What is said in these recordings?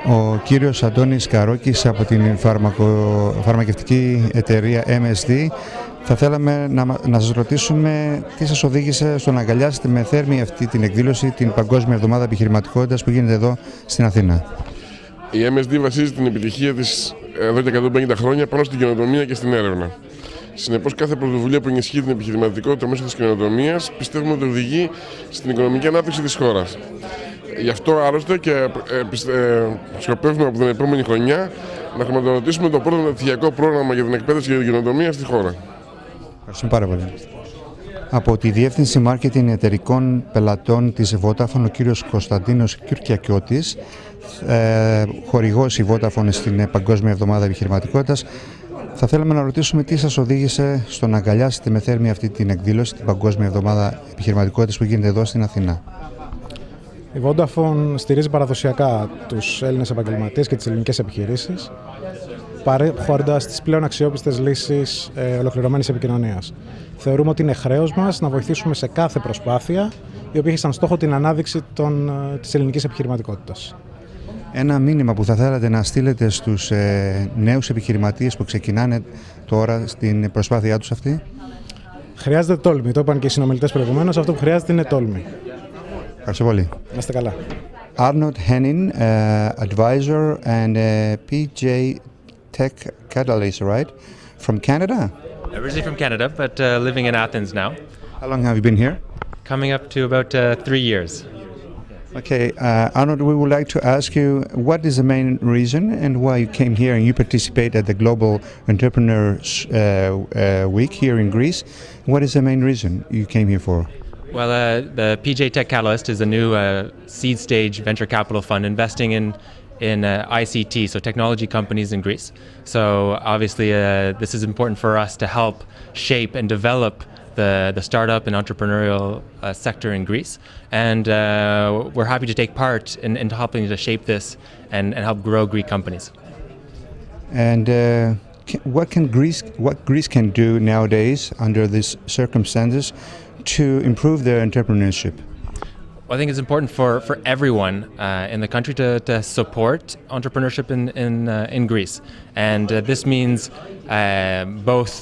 Ο κύριος Αντώνης Καρόκης από την φαρμακευτική εταιρεία MSD. Θα θέλαμε να σας ρωτήσουμε τι σας οδήγησε στο να αγκαλιάσετε με θέρμη αυτή την εκδήλωση, την Παγκόσμια Εβδομάδα Επιχειρηματικότητας που γίνεται εδώ στην Αθήνα. Η MSD βασίζει την επιτυχία της εδώ και 150 χρόνια πάνω στην καινοτομία και στην έρευνα. Συνεπώς, κάθε πρωτοβουλία που ενισχύει την επιχειρηματικότητα μέσω της καινοτομίας πιστεύουμε ότι οδηγεί στην οικονομική ανάπτυξη της χώρας. Γι' αυτό άλλωστε και σκοπεύουμε από την επόμενη χρονιά να χρηματοδοτήσουμε το πρώτο μεταπτυχιακό πρόγραμμα για την εκπαίδευση και την καινοτομία στη χώρα. Ευχαριστούμε πάρα πολύ. Από τη Διεύθυνση Μάρκετινγκ Εταιρικών Πελατών της Vodafone, ο κύριος Κωνσταντίνος Κυρκιακιώτης, χορηγός η Vodafone στην Παγκόσμια Εβδομάδα Επιχειρηματικότητας. Θα θέλαμε να ρωτήσουμε τι σας οδήγησε στο να αγκαλιάσετε με θέρμη αυτή την εκδήλωση, την Παγκόσμια Εβδομάδα Επιχειρηματικότητας που γίνεται εδώ στην Αθήνα. Η Vodafone στηρίζει παραδοσιακά τους Έλληνες επαγγελματίες και τις ελληνικές επιχειρήσεις, παρέχοντας τις πλέον αξιόπιστες λύσεις ολοκληρωμένης επικοινωνίας. Θεωρούμε ότι είναι χρέος μας να βοηθήσουμε σε κάθε προσπάθεια η οποία έχει σαν στόχο την ανάδειξη της ελληνικής επιχειρηματικότητας. Ένα μήνυμα που θα θέλατε να στείλετε στους νέους επιχειρηματίες που ξεκινάνε τώρα στην προσπάθειά τους αυτή? Χρειάζεται τόλμη. Το είπαν και οι συνομιλητές προηγουμένως. Αυτό που χρειάζεται είναι τόλμη. Ευχαριστώ πολύ. Να είστε καλά. Arnold Hennin, advisor and PJ Tech Catalyst, right? From Canada? Originally from Canada, but living in Athens now. How long have you been here? Coming up to about 3 years. Okay, Arnold, we would like to ask you what is the main reason and why you came here and you participate at the Global Entrepreneurs Week here in Greece. What is the main reason you came here for? Well, the PJ Tech Catalyst is a new seed stage venture capital fund investing in ICT, so technology companies in Greece. So obviously this is important for us to help shape and develop the startup and entrepreneurial sector in Greece. And we're happy to take part in helping to shape this and help grow Greek companies. And what Greece can do nowadays under these circumstances to improve their entrepreneurship? I think it's important for everyone in the country to support entrepreneurship in Greece, and this means both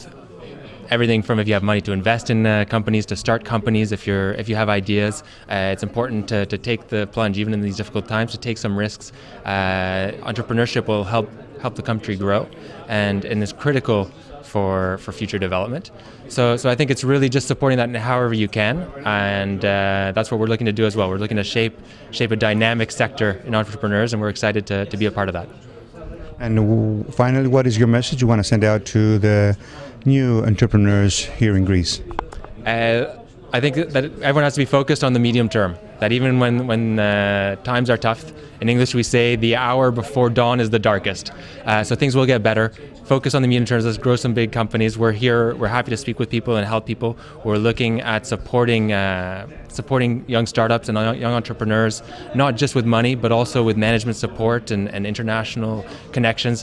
everything from if you have money to invest in companies, to start companies, if you have ideas. It's important to take the plunge even in these difficult times, to take some risks. Entrepreneurship will help the country grow, and is critical for future development. So I think it's really just supporting that however you can, and that's what we're looking to do as well. We're looking to shape a dynamic sector in entrepreneurs, and we're excited to be a part of that. And finally, what is your message you want to send out to the new entrepreneurs here in Greece? I think that everyone has to be focused on the medium term. That even when times are tough, in English we say the hour before dawn is the darkest. So things will get better. Focus on the medium term. Let's grow some big companies. We're here. We're happy to speak with people and help people. We're looking at supporting young startups and young entrepreneurs, not just with money, but also with management support and international connections.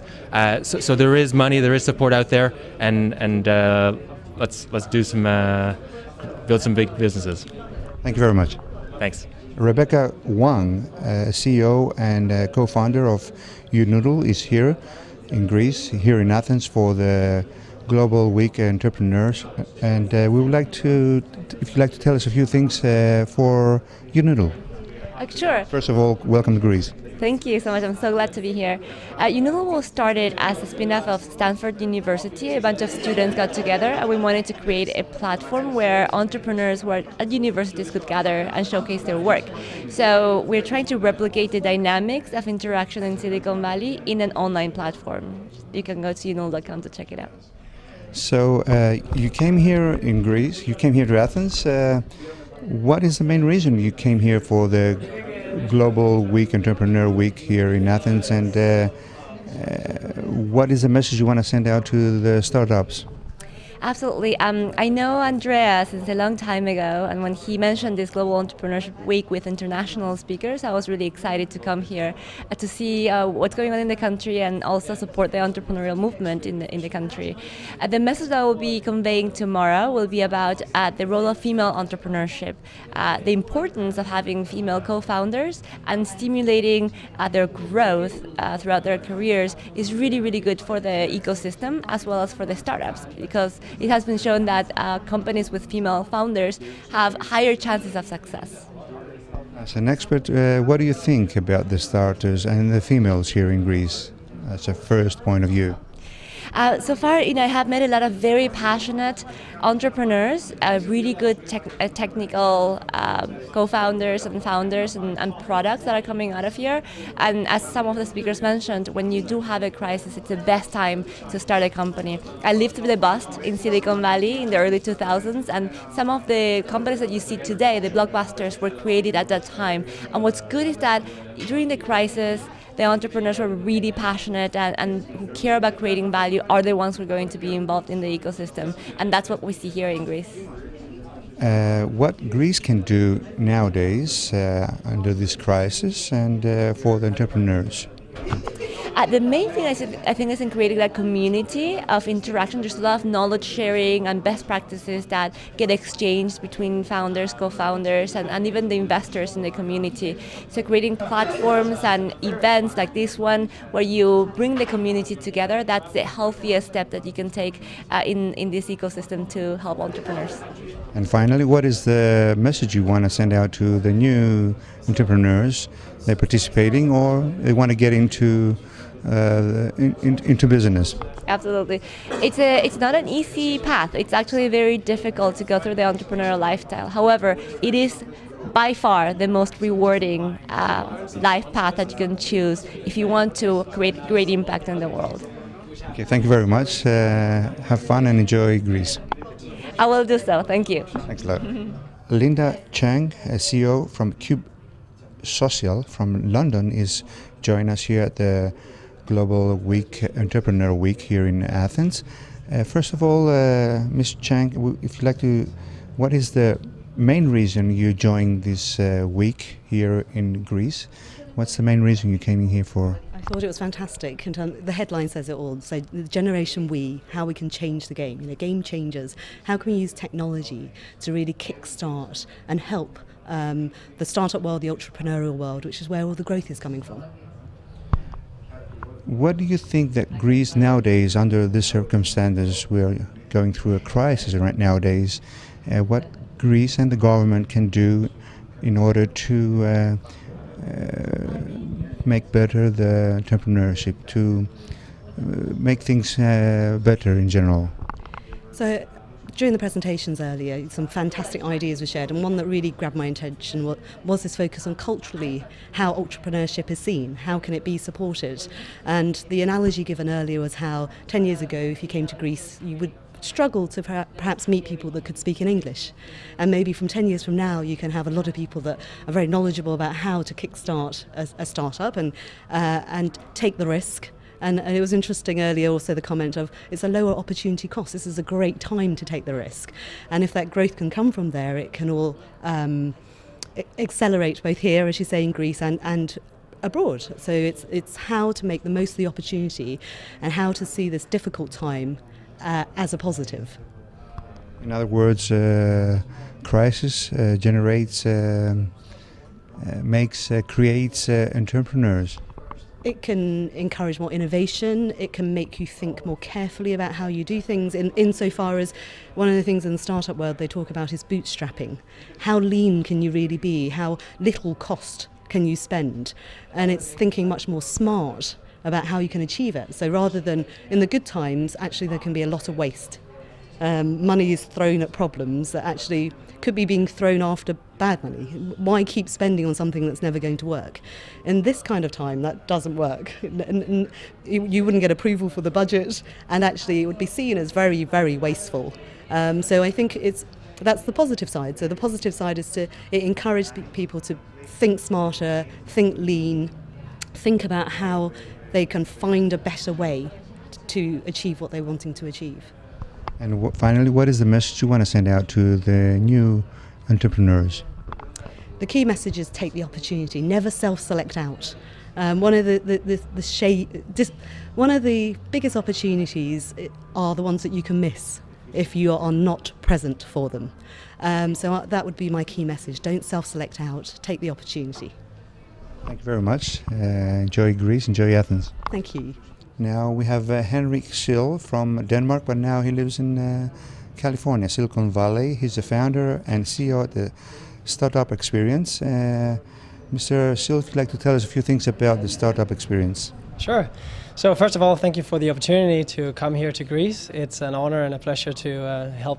So there is money, there is support out there, and let's do build some big businesses. Thank you very much. Thanks. Rebecca Wang, CEO and co-founder of Unoodle, is here in Greece, here in Athens for the Global Week Entrepreneurs, and we would like to, if you'd like to tell us a few things for Unoodle. Sure. First of all, welcome to Greece. Thank you so much. I'm so glad to be here. Unoodle was started as a spin-off of Stanford University. A bunch of students got together and we wanted to create a platform where entrepreneurs who are at universities could gather and showcase their work. So we're trying to replicate the dynamics of interaction in Silicon Valley in an online platform. You can go to unoodle.com to check it out. So you came here in Greece, you came here to Athens. What is the main reason you came here for the Global Week, Entrepreneur Week here in Athens, and what is the message you want to send out to the startups? Absolutely. I know Andrea since a long time ago, and when he mentioned this Global Entrepreneurship Week with international speakers, I was really excited to come here to see what's going on in the country and also support the entrepreneurial movement in the country. The message that I will be conveying tomorrow will be about the role of female entrepreneurship, the importance of having female co-founders and stimulating their growth throughout their careers is really, really good for the ecosystem as well as for the startups, because it has been shown that companies with female founders have higher chances of success. As an expert, what do you think about the starters and the females here in Greece as a first point of view? So far, I have met a lot of very passionate entrepreneurs, really good technical co-founders and founders and products that are coming out of here. And as some of the speakers mentioned, when you do have a crisis, it's the best time to start a company. I lived through the bust in Silicon Valley in the early 2000s, and some of the companies that you see today, the blockbusters, were created at that time. And what's good is that during the crisis, the entrepreneurs who are really passionate and who care about creating value are the ones who are going to be involved in the ecosystem. And that's what we see here in Greece. What Greece can do nowadays under this crisis and for the entrepreneurs? The main thing I think is in creating that community of interaction. There's a lot of knowledge sharing and best practices that get exchanged between founders, co-founders, and even the investors in the community. So creating platforms and events like this one where you bring the community together, that's the healthiest step that you can take in this ecosystem to help entrepreneurs. And finally, what is the message you want to send out to the new entrepreneurs? They're participating or they want to get into business? Absolutely. It's not an easy path. It's actually very difficult to go through the entrepreneurial lifestyle. However, it is by far the most rewarding life path that you can choose if you want to create great impact in the world. Okay, thank you very much. Have fun and enjoy Greece. I will do so. Thank you. Thanks a lot. Linda Chang, CEO from Cube Social from London, is joining us here at the Global Week, Entrepreneur Week here in Athens. First of all, Ms. Chang, if you'd like to, what is the main reason you joined this week here in Greece? What's the main reason you came in here for? I thought it was fantastic. The headline says it all. So the generation we, how we can change the game. Game changers. How can we use technology to really kickstart and help the startup world, the entrepreneurial world, which is where all the growth is coming from. What do you think that Greece nowadays, under the circumstances we're going through a crisis right nowadays, what Greece and the government can do in order to make better the entrepreneurship, to make things better in general? So during the presentations earlier, some fantastic ideas were shared, and one that really grabbed my attention was this focus on culturally how entrepreneurship is seen, how can it be supported. And the analogy given earlier was how 10 years ago, if you came to Greece, you would struggle to perhaps meet people that could speak in English. And maybe from 10 years from now, you can have a lot of people that are very knowledgeable about how to kickstart a startup and take the risk. And it was interesting earlier also the comment of it's a lower opportunity cost. This is a great time to take the risk. And if that growth can come from there, it can all accelerate both here, as you say, in Greece and abroad. So it's how to make the most of the opportunity and how to see this difficult time as a positive. In other words, crisis generates, creates entrepreneurs. It can encourage more innovation. It can make you think more carefully about how you do things. Insofar as one of the things in the startup world they talk about is bootstrapping. How lean can you really be? How little cost can you spend? And it's thinking much more smart about how you can achieve it. So rather than in the good times, actually there can be a lot of waste. Money is thrown at problems that actually could be being thrown after bad money. Why keep spending on something that's never going to work? In this kind of time, that doesn't work. You wouldn't get approval for the budget, and actually it would be seen as very, very wasteful. So I think that's the positive side. So the positive side is it encourages people to think smarter, think lean, think about how they can find a better way to achieve what they're wanting to achieve. And finally, what is the message you want to send out to the new entrepreneurs? The key message is take the opportunity, never self-select out. One of the biggest opportunities are the ones that you can miss if you are not present for them. So that would be my key message. Don't self-select out, take the opportunity. Thank you very much. Enjoy Greece, enjoy Athens. Thank you. Now we have Henrik Sill from Denmark, but now he lives in California, Silicon Valley. He's the founder and CEO at the Startup Experience. Mr. Sill, if you'd like to tell us a few things about the Startup Experience. Sure. So first of all, thank you for the opportunity to come here to Greece. It's an honor and a pleasure to help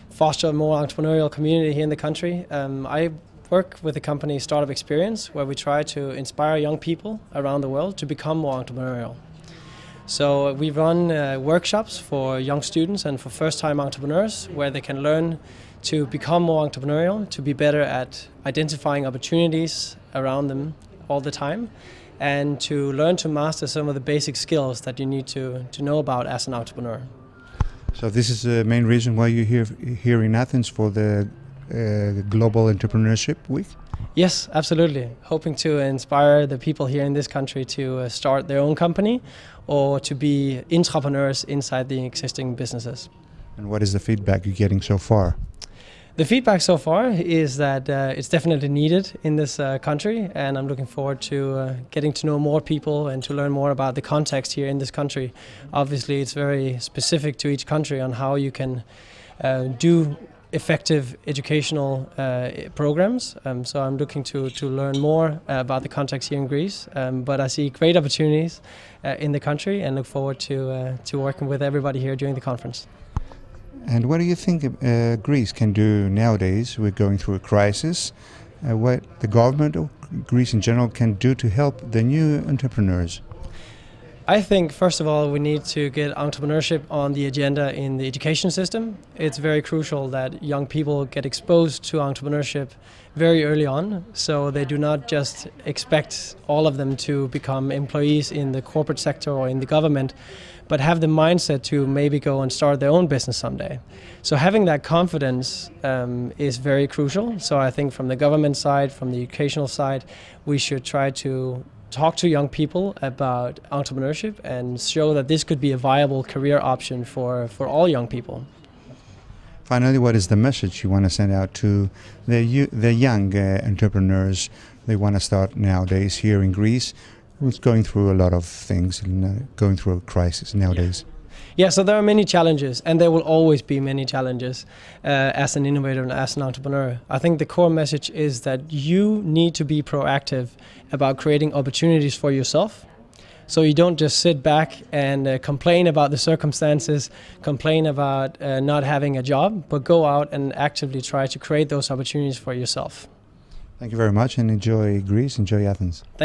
foster a more entrepreneurial community here in the country. I work with the company Startup Experience, where we try to inspire young people around the world to become more entrepreneurial. So we run workshops for young students and for first-time entrepreneurs, where they can learn to become more entrepreneurial, to be better at identifying opportunities around them all the time, and to learn to master some of the basic skills that you need to know about as an entrepreneur. So this is the main reason why you're here in Athens for the Global Entrepreneurship Week? Yes, absolutely. Hoping to inspire the people here in this country to start their own company or to be entrepreneurs inside the existing businesses. And what is the feedback you're getting so far? The feedback so far is that it's definitely needed in this country, and I'm looking forward to getting to know more people and to learn more about the context here in this country. Obviously, it's very specific to each country on how you can do effective educational programs. So I'm looking to learn more about the context here in Greece. But I see great opportunities in the country and look forward to working with everybody here during the conference. And what do you think Greece can do nowadays? We're going through a crisis. What the government or Greece in general can do to help the new entrepreneurs? I think, first of all, we need to get entrepreneurship on the agenda in the education system. It's very crucial that young people get exposed to entrepreneurship very early on, so they do not just expect all of them to become employees in the corporate sector or in the government, but have the mindset to maybe go and start their own business someday. So having that confidence is very crucial. So I think from the government side, from the educational side, we should try to talk to young people about entrepreneurship and show that this could be a viable career option for all young people. Finally, what is the message you want to send out to the young entrepreneurs they want to start nowadays here in Greece, who's going through a lot of things and going through a crisis nowadays? Yeah, so there are many challenges, and there will always be many challenges as an innovator and as an entrepreneur. I think the core message is that you need to be proactive about creating opportunities for yourself. So you don't just sit back and complain about the circumstances, complain about not having a job, but go out and actively try to create those opportunities for yourself. Thank you very much, and enjoy Greece, enjoy Athens.